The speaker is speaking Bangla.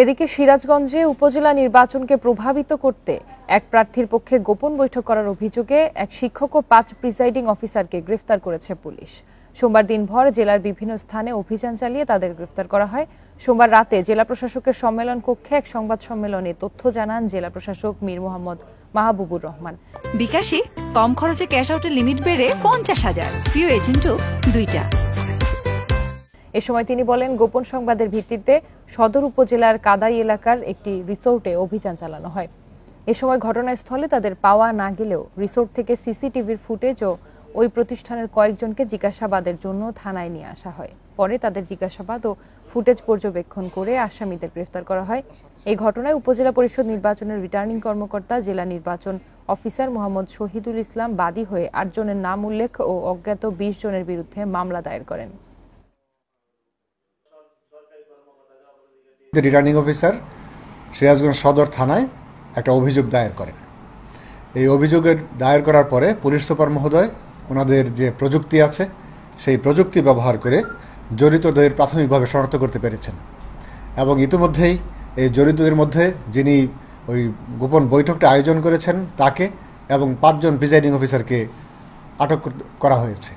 এদিকে সিরাজগঞ্জে উপজেলা নির্বাচনকে প্রভাবিত করতে এক প্রার্থীর পক্ষে গোপন বৈঠক করার অভিযোগে এক শিক্ষক ও 5 প্রিসাইডিং অফিসারকে গ্রেফতার করেছে পুলিশ। সোমবার দিনভর জেলার বিভিন্ন স্থানে অভিযান চালিয়ে তাদের গ্রেফতার করা হয়। সোমবার রাতে জেলা প্রশাসকের সম্মেলন কক্ষে এক সংবাদ সম্মেলনে তথ্য জানান জেলা প্রশাসক মীর মোহাম্মদ মাহবুবুর রহমান। বিকাশে কম খরচে ক্যাশ আউটের লিমিট বেড়ে 50,000, প্রিয় এজেন্টও 2টা। এ সময় তিনি বলেন, গোপন সংবাদের ভিত্তিতে সদর উপজেলার কাদাই এলাকার একটি রিসোর্টে অভিযান চালানো হয়। এ সময় ঘটনাস্থলে তাদের পাওয়া না গেলেও রিসোর্ট থেকে সিসিটিভির ফুটেজ ও ওই প্রতিষ্ঠানের কয়েকজনকে জিজ্ঞাসাবাদের জন্য থানায় নিয়ে আসা হয়। পরে তাদের জিজ্ঞাসাবাদ ও ফুটেজ পর্যবেক্ষণ করে আসামিদের গ্রেফতার করা হয়। এই ঘটনায় উপজেলা পরিষদ নির্বাচনের রিটার্নিং কর্মকর্তা জেলা নির্বাচন অফিসার মোহাম্মদ শহীদুল ইসলাম বাদী হয়ে 8 জনের নাম উল্লেখ ও অজ্ঞাত 20 জনের বিরুদ্ধে মামলা দায়ের করেন। রিটার্নিং অফিসার সিরাজগঞ্জ সদর থানায় একটা অভিযোগ দায়ের করেন। এই অভিযোগের দায়ের করার পরে পুলিশ সুপার মহোদয় ওনাদের যে প্রযুক্তি আছে সেই প্রযুক্তি ব্যবহার করে জড়িতদের প্রাথমিকভাবে শনাক্ত করতে পেরেছেন এবং ইতিমধ্যেই এই জড়িতদের মধ্যে যিনি ওই গোপন বৈঠকটা আয়োজন করেছেন তাকে এবং 5 জন প্রিসাইডিং অফিসারকে আটক করা হয়েছে।